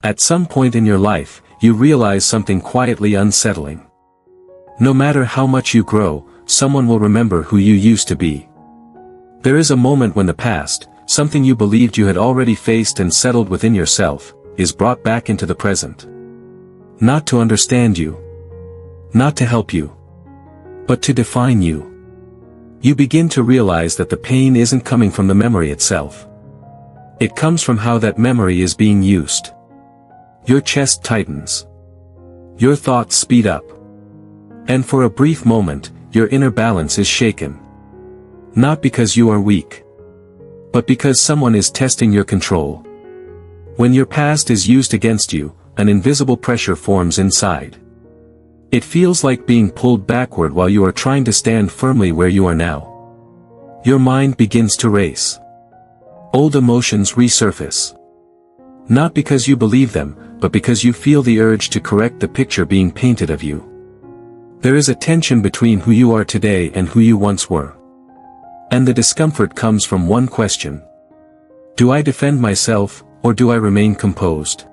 At some point in your life, you realize something quietly unsettling. No matter how much you grow, someone will remember who you used to be. There is a moment when the past, something you believed you had already faced and settled within yourself, is brought back into the present. Not to understand you. Not to help you. But to define you. You begin to realize that the pain isn't coming from the memory itself. It comes from how that memory is being used. Your chest tightens. Your thoughts speed up. And for a brief moment, your inner balance is shaken. Not because you are weak. But because someone is testing your control. When your past is used against you, an invisible pressure forms inside. It feels like being pulled backward while you are trying to stand firmly where you are now. Your mind begins to race. Old emotions resurface. Not because you believe them, but because you feel the urge to correct the picture being painted of you. There is a tension between who you are today and who you once were. And the discomfort comes from one question. Do I defend myself, or do I remain composed?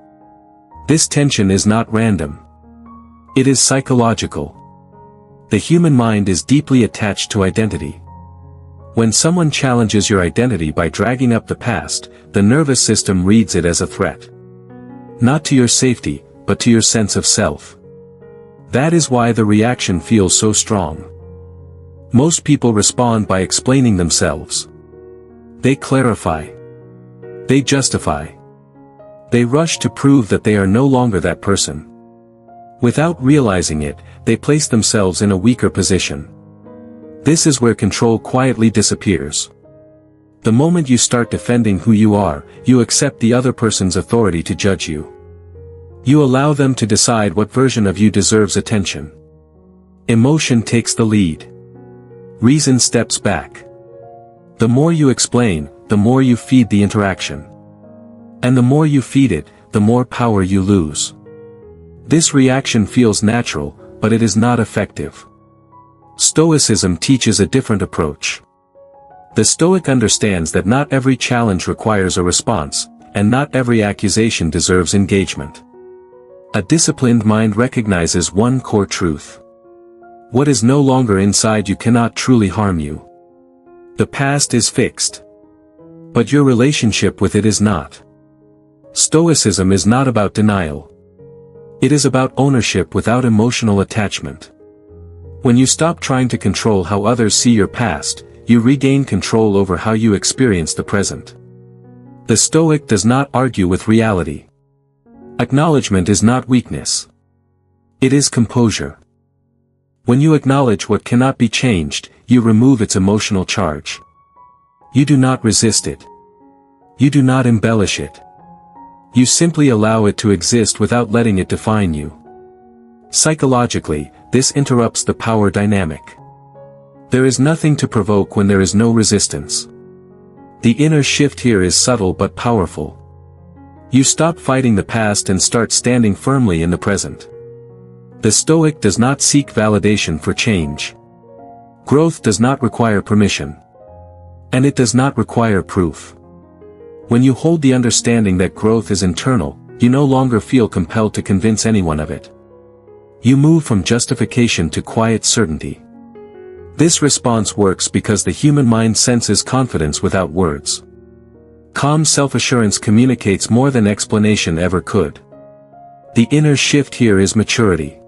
This tension is not random. It is psychological. The human mind is deeply attached to identity. When someone challenges your identity by dragging up the past, the nervous system reads it as a threat. Not to your safety, but to your sense of self. That is why the reaction feels so strong. Most people respond by explaining themselves. They clarify. They justify. They rush to prove that they are no longer that person. Without realizing it, they place themselves in a weaker position. This is where control quietly disappears. The moment you start defending who you are, you accept the other person's authority to judge you. You allow them to decide what version of you deserves attention. Emotion takes the lead. Reason steps back. The more you explain, the more you feed the interaction. And the more you feed it, the more power you lose. This reaction feels natural, but it is not effective. Stoicism teaches a different approach. The Stoic understands that not every challenge requires a response, and not every accusation deserves engagement. A disciplined mind recognizes one core truth. What is no longer inside you cannot truly harm you. The past is fixed. But your relationship with it is not. Stoicism is not about denial. It is about ownership without emotional attachment. When you stop trying to control how others see your past, you regain control over how you experience the present. The Stoic does not argue with reality. Acknowledgement is not weakness. It is composure. When you acknowledge what cannot be changed, you remove its emotional charge. You do not resist it. You do not embellish it. You simply allow it to exist without letting it define you. Psychologically, this interrupts the power dynamic. There is nothing to provoke when there is no resistance. The inner shift here is subtle but powerful. You stop fighting the past and start standing firmly in the present. The Stoic does not seek validation for change. Growth does not require permission. And it does not require proof. When you hold the understanding that growth is internal, you no longer feel compelled to convince anyone of it. You move from justification to quiet certainty. This response works because the human mind senses confidence without words. Calm self-assurance communicates more than explanation ever could. The inner shift here is maturity.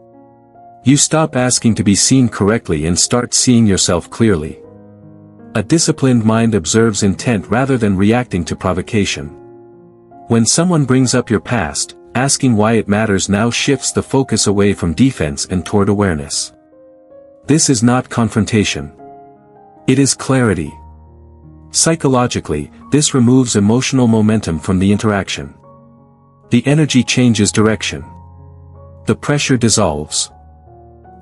You stop asking to be seen correctly and start seeing yourself clearly. A disciplined mind observes intent rather than reacting to provocation. When someone brings up your past, asking why it matters now shifts the focus away from defense and toward awareness. This is not confrontation. It is clarity. Psychologically, this removes emotional momentum from the interaction. The energy changes direction. The pressure dissolves.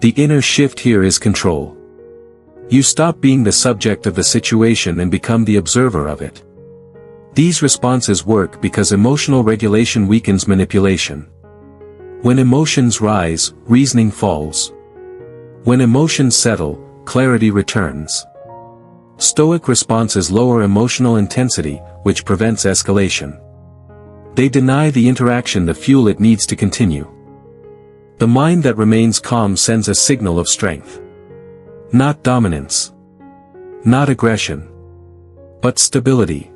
The inner shift here is control. You stop being the subject of the situation and become the observer of it. These responses work because emotional regulation weakens manipulation. When emotions rise, reasoning falls. When emotions settle, clarity returns. Stoic responses lower emotional intensity, which prevents escalation. They deny the interaction the fuel it needs to continue. The mind that remains calm sends a signal of strength. Not dominance. Not aggression. But stability.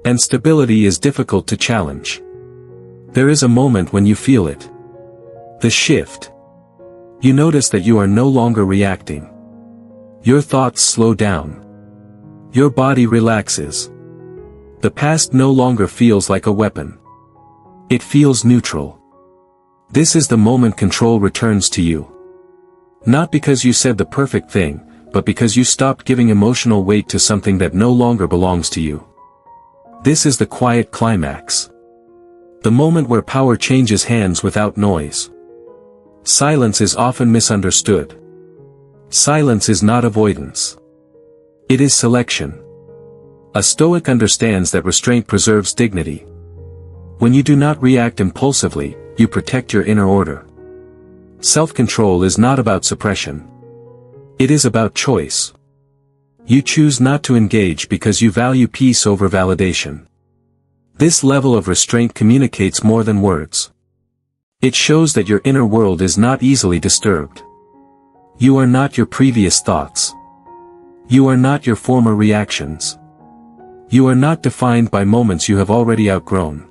And stability is difficult to challenge. There is a moment when you feel it. The shift. You notice that you are no longer reacting. Your thoughts slow down. Your body relaxes. The past no longer feels like a weapon. It feels neutral. This is the moment control returns to you. Not because you said the perfect thing, but because you stopped giving emotional weight to something that no longer belongs to you. This is the quiet climax. The moment where power changes hands without noise. Silence is often misunderstood. Silence is not avoidance. It is selection. A Stoic understands that restraint preserves dignity. When you do not react impulsively, you protect your inner order. Self-control is not about suppression. It is about choice. You choose not to engage because you value peace over validation. This level of restraint communicates more than words. It shows that your inner world is not easily disturbed. You are not your previous thoughts. You are not your former reactions. You are not defined by moments you have already outgrown.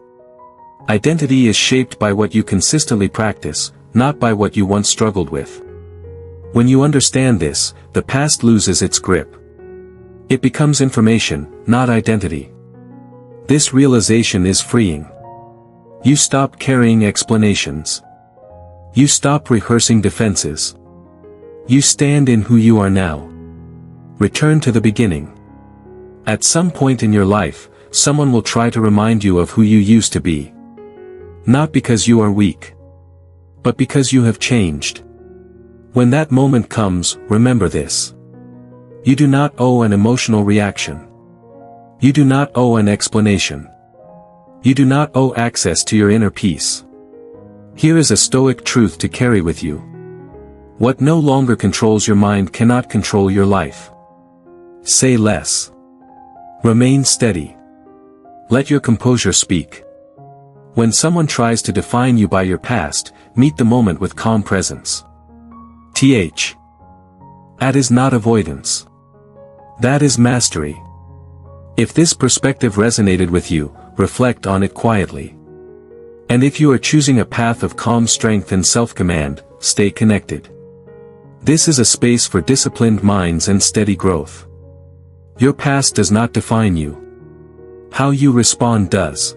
Identity is shaped by what you consistently practice, not by what you once struggled with. When you understand this, the past loses its grip. It becomes information, not identity. This realization is freeing. You stop carrying explanations. You stop rehearsing defenses. You stand in who you are now. Return to the beginning. At some point in your life, someone will try to remind you of who you used to be. Not because you are weak, but because you have changed. When that moment comes, remember this. You do not owe an emotional reaction. You do not owe an explanation. You do not owe access to your inner peace. Here is a Stoic truth to carry with you. What no longer controls your mind cannot control your life. Say less. Remain steady. Let your composure speak. When someone tries to define you by your past, meet the moment with calm presence. That is not avoidance. That is mastery. If this perspective resonated with you, reflect on it quietly. And if you are choosing a path of calm strength and self-command, stay connected. This is a space for disciplined minds and steady growth. Your past does not define you. How you respond does.